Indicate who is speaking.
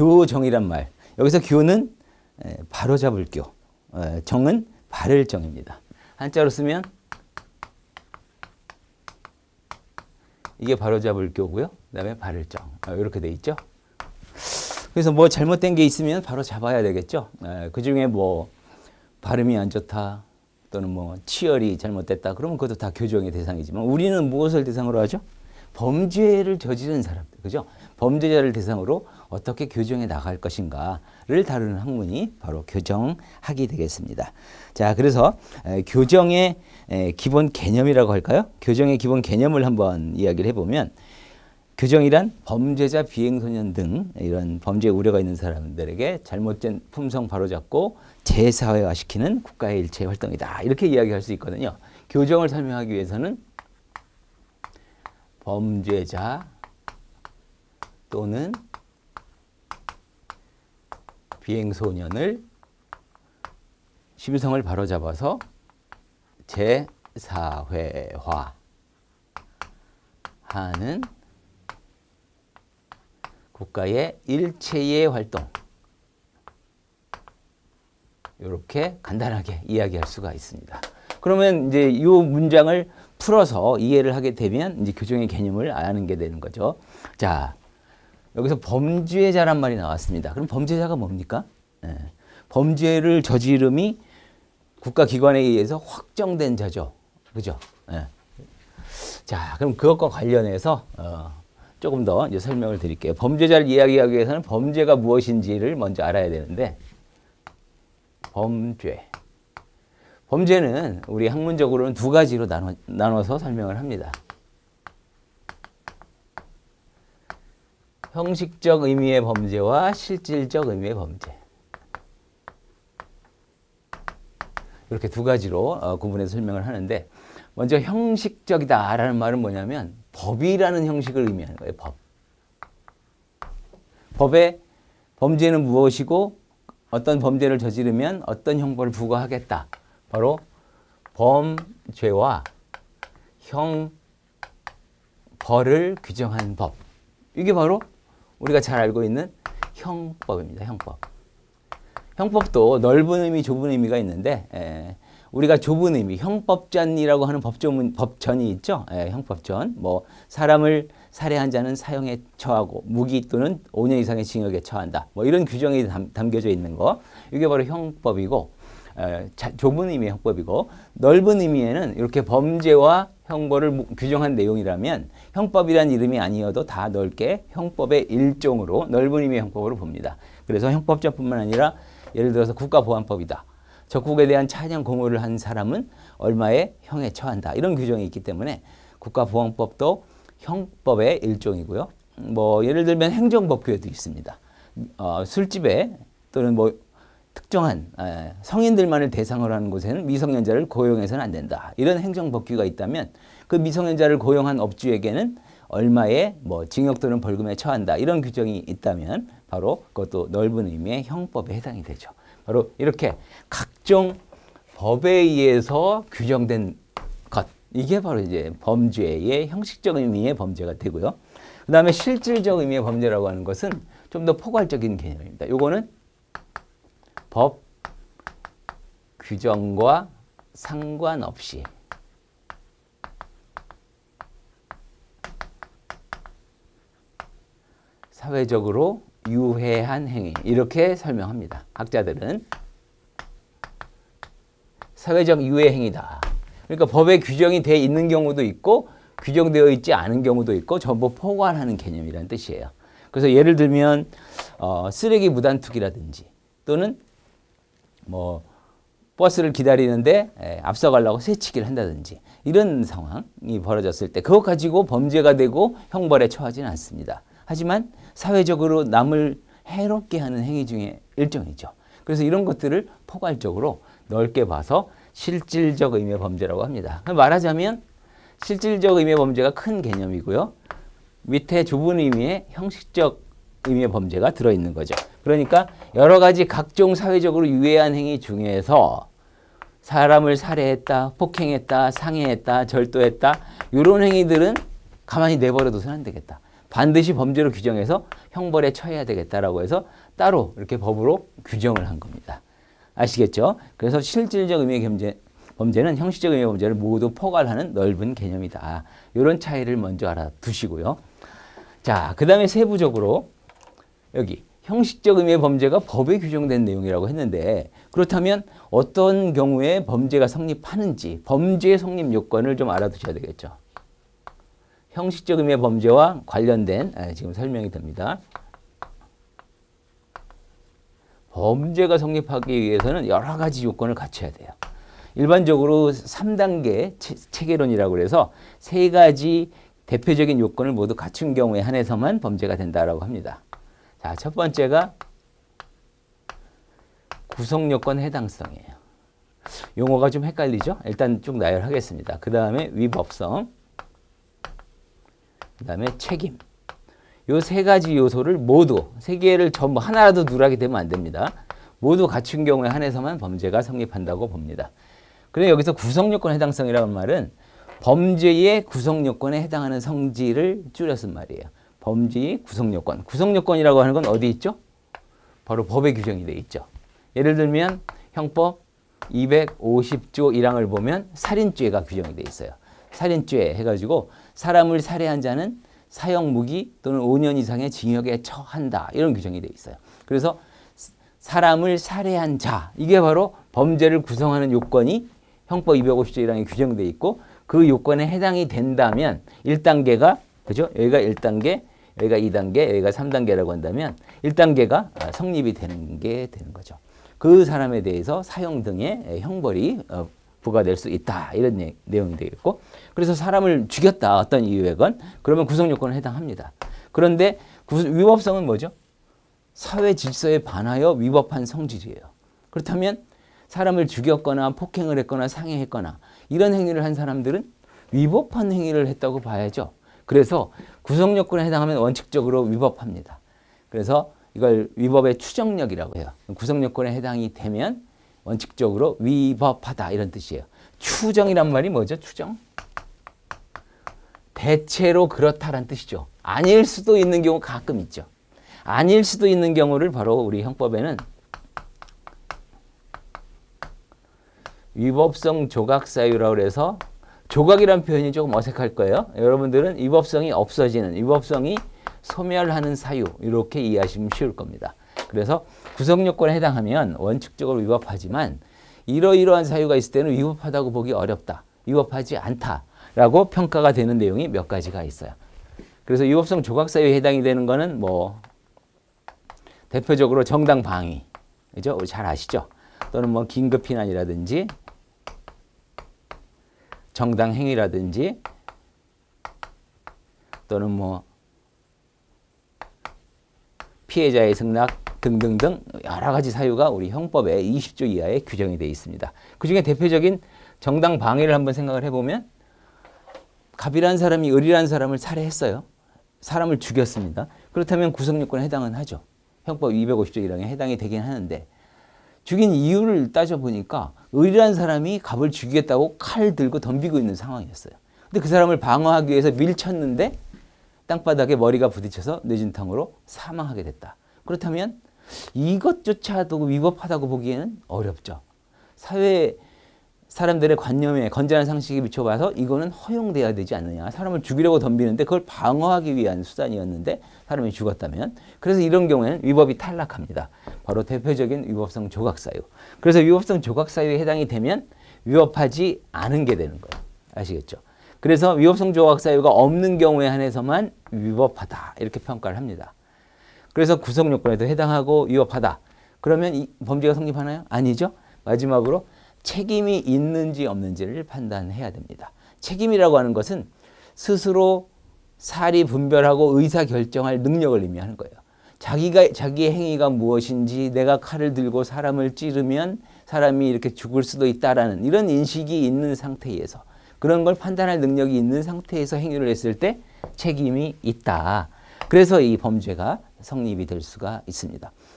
Speaker 1: 교정이란 말. 여기서 교는 바로잡을 교, 정은 바를 정입니다. 한자로 쓰면 이게 바로잡을 교고요. 그 다음에 바를 정. 이렇게 돼 있죠. 그래서 뭐 잘못된 게 있으면 바로 잡아야 되겠죠. 그 중에 뭐 발음이 안 좋다 또는 뭐 치열이 잘못됐다 그러면 그것도 다 교정의 대상이지만 우리는 무엇을 대상으로 하죠? 범죄를 저지른 사람들, 그죠? 범죄자를 대상으로 어떻게 교정해 나갈 것인가를 다루는 학문이 바로 교정학이 되겠습니다. 자, 그래서 교정의 기본 개념이라고 할까요? 교정의 기본 개념을 한번 이야기를 해보면 교정이란 범죄자, 비행소년 등 이런 범죄 우려가 있는 사람들에게 잘못된 품성 바로잡고 재사회화시키는 국가의 일체 활동이다. 이렇게 이야기할 수 있거든요. 교정을 설명하기 위해서는 범죄자 또는 비행소년을 심성을 바로잡아서 재사회화하는 국가의 일체의 활동, 이렇게 간단하게 이야기할 수가 있습니다. 그러면 이제 이 문장을 풀어서 이해를 하게 되면 이제 교정의 개념을 아는 게 되는 거죠. 자, 여기서 범죄자란 말이 나왔습니다. 그럼 범죄자가 뭡니까? 범죄를 저지름이 국가기관에 의해서 확정된 자죠. 그죠? 자, 그럼 그것과 관련해서 조금 더 이제 설명을 드릴게요. 범죄자를 이야기하기 위해서는 범죄가 무엇인지를 먼저 알아야 되는데, 범죄는 우리 학문적으로는 두 가지로 나눠서 설명을 합니다. 형식적 의미의 범죄와 실질적 의미의 범죄. 이렇게 두 가지로 구분해서 설명을 하는데, 먼저 형식적이다라는 말은 뭐냐면 법이라는 형식을 의미하는 거예요. 법의 범죄는 무엇이고 어떤 범죄를 저지르면 어떤 형벌을 부과하겠다. 바로 범죄와 형벌을 규정한 법. 이게 바로 우리가 잘 알고 있는 형법입니다. 형법. 형법도 넓은 의미, 좁은 의미가 있는데 우리가 좁은 의미, 형법전이라고 하는 법전이 있죠. 형법전. 뭐 사람을 살해한 자는 사형에 처하고 무기 또는 5년 이상의 징역에 처한다. 뭐 이런 규정이 담겨져 있는 거. 이게 바로 형법이고 좁은 의미의 형법이고 넓은 의미에는 이렇게 범죄와 형벌을 규정한 내용이라면 형법이란 이름이 아니어도 다 넓게 형법의 일종으로 넓은 의미의 형법으로 봅니다. 그래서 형법전뿐만 아니라 예를 들어서 국가보안법이다. 적국에 대한 찬양 공호를 한 사람은 얼마의 형에 처한다. 이런 규정이 있기 때문에 국가보안법도 형법의 일종이고요. 뭐 예를 들면 행정법규에도 있습니다. 술집에 또는 뭐 특정한 성인들만을 대상으로 하는 곳에는 미성년자를 고용해서는 안 된다. 이런 행정법규가 있다면 그 미성년자를 고용한 업주에게는 얼마의 뭐 징역 또는 벌금에 처한다. 이런 규정이 있다면 바로 그것도 넓은 의미의 형법에 해당이 되죠. 바로 이렇게 각종 법에 의해서 규정된 것. 이게 바로 이제 범죄의 형식적 의미의 범죄가 되고요. 그 다음에 실질적 의미의 범죄라고 하는 것은 좀 더 포괄적인 개념입니다. 요거는 법 규정과 상관없이 사회적으로 유해한 행위, 이렇게 설명합니다. 학자들은 사회적 유해 행위다. 그러니까 법에 규정이 되어 있는 경우도 있고 규정되어 있지 않은 경우도 있고 전부 포괄하는 개념이라는 뜻이에요. 그래서 예를 들면 쓰레기 무단 투기라든지 또는 뭐 버스를 기다리는데 앞서가려고 새치기를 한다든지 이런 상황이 벌어졌을 때 그것 가지고 범죄가 되고 형벌에 처하지는 않습니다. 하지만 사회적으로 남을 해롭게 하는 행위 중에 일종이죠. 그래서 이런 것들을 포괄적으로 넓게 봐서 실질적 의미의 범죄라고 합니다. 말하자면 실질적 의미의 범죄가 큰 개념이고요. 밑에 좁은 의미의 형식적 의미의 범죄가 들어있는 거죠. 그러니까 여러 가지 각종 사회적으로 유해한 행위 중에서 사람을 살해했다, 폭행했다, 상해했다, 절도했다 이런 행위들은 가만히 내버려둬서는 안 되겠다. 반드시 범죄로 규정해서 형벌에 처해야 되겠다라고 해서 따로 이렇게 법으로 규정을 한 겁니다. 아시겠죠? 그래서 실질적 의미의 범죄는 형식적 의미의 범죄를 모두 포괄하는 넓은 개념이다. 이런 차이를 먼저 알아두시고요. 자, 그 다음에 세부적으로 여기 형식적 의미의 범죄가 법에 규정된 내용이라고 했는데 그렇다면 어떤 경우에 범죄가 성립하는지 범죄의 성립 요건을 좀 알아두셔야 되겠죠. 형식적 의미의 범죄와 관련된 지금 설명이 됩니다. 범죄가 성립하기 위해서는 여러 가지 요건을 갖춰야 돼요. 일반적으로 3단계 체계론이라고 해서 세 가지 대표적인 요건을 모두 갖춘 경우에 한해서만 범죄가 된다라고 합니다. 자, 첫 번째가 구성요건 해당성이에요. 용어가 좀 헷갈리죠? 일단 쭉 나열하겠습니다. 그 다음에 위법성, 그 다음에 책임. 요 세 가지 요소를 모두, 세 개를 전부 하나라도 누락이 되면 안 됩니다. 모두 갖춘 경우에 한해서만 범죄가 성립한다고 봅니다. 그런데 여기서 구성요건 해당성이라는 말은 범죄의 구성요건에 해당하는 성질을 줄여 쓴 말이에요. 범죄의 구성요건. 구성요건이라고 하는 건 어디 있죠? 바로 법에 규정이 되어 있죠. 예를 들면 형법 250조 1항을 보면 살인죄가 규정이 되어 있어요. 살인죄 해가지고 사람을 살해한 자는 사형 무기 또는 5년 이상의 징역에 처한다. 이런 규정이 되어 있어요. 그래서 사람을 살해한 자, 이게 바로 범죄를 구성하는 요건이 형법 250조 1항에 규정되어 있고 그 요건에 해당이 된다면 1단계가 그죠? 여기가 1단계, 여기가 2단계, 여기가 3단계라고 한다면 1단계가 성립이 되는 게 되는 거죠. 그 사람에 대해서 사형 등의 형벌이 부과될 수 있다. 이런 내용이 되겠고 그래서 사람을 죽였다. 어떤 이유에건 그러면 구성요건에 해당합니다. 그런데 위법성은 뭐죠? 사회 질서에 반하여 위법한 성질이에요. 그렇다면 사람을 죽였거나 폭행을 했거나 상해했거나 이런 행위를 한 사람들은 위법한 행위를 했다고 봐야죠. 그래서 구성요건에 해당하면 원칙적으로 위법합니다. 그래서 이걸 위법의 추정력이라고 해요. 구성요건에 해당이 되면 원칙적으로 위법하다 이런 뜻이에요. 추정이란 말이 뭐죠? 추정? 대체로 그렇다란 뜻이죠. 아닐 수도 있는 경우 가끔 있죠. 아닐 수도 있는 경우를 바로 우리 형법에는 위법성 조각사유라고 해서 조각이라는 표현이 조금 어색할 거예요. 여러분들은 위법성이 없어지는, 위법성이 소멸하는 사유 이렇게 이해하시면 쉬울 겁니다. 그래서 구성요건에 해당하면 원칙적으로 위법하지만 이러이러한 사유가 있을 때는 위법하다고 보기 어렵다. 위법하지 않다라고 평가가 되는 내용이 몇 가지가 있어요. 그래서 위법성 조각사유에 해당이 되는 거는 뭐 대표적으로 정당 방위, 그죠? 잘 아시죠? 또는 뭐 긴급피난이라든지 정당 행위라든지 또는 뭐 피해자의 승낙 등등등 여러 가지 사유가 우리 형법에 20조 이하에 규정이 되어 있습니다. 그중에 대표적인 정당 방위를 한번 생각을 해보면 갑이라는 사람이 을이라는 사람을 살해했어요. 사람을 죽였습니다. 그렇다면 구성요건에 해당은 하죠. 형법 250조 1항에 해당이 되긴 하는데 죽인 이유를 따져보니까 을이라는 사람이 갑을 죽이겠다고 칼 들고 덤비고 있는 상황이었어요. 근데 그 사람을 방어하기 위해서 밀쳤는데 땅바닥에 머리가 부딪혀서 뇌진탕으로 사망하게 됐다. 그렇다면 이것조차도 위법하다고 보기에는 어렵죠. 사회 사람들의 관념에 건전한 상식에 비춰봐서 이거는 허용돼야 되지 않느냐. 사람을 죽이려고 덤비는데 그걸 방어하기 위한 수단이었는데 사람이 죽었다면 그래서 이런 경우에는 위법이 탈락합니다. 바로 대표적인 위법성 조각사유. 그래서 위법성 조각사유에 해당이 되면 위법하지 않은 게 되는 거예요. 아시겠죠? 그래서 위법성 조각사유가 없는 경우에 한해서만 위법하다 이렇게 평가를 합니다. 그래서 구성요건에도 해당하고 위법하다. 그러면 이 범죄가 성립하나요? 아니죠. 마지막으로 책임이 있는지 없는지를 판단해야 됩니다. 책임이라고 하는 것은 스스로 사리 분별하고 의사결정할 능력을 의미하는 거예요. 자기의 행위가 무엇인지 내가 칼을 들고 사람을 찌르면 사람이 이렇게 죽을 수도 있다라는 이런 인식이 있는 상태에서 그런 걸 판단할 능력이 있는 상태에서 행위를 했을 때 책임이 있다. 그래서 이 범죄가 성립이 될 수가 있습니다.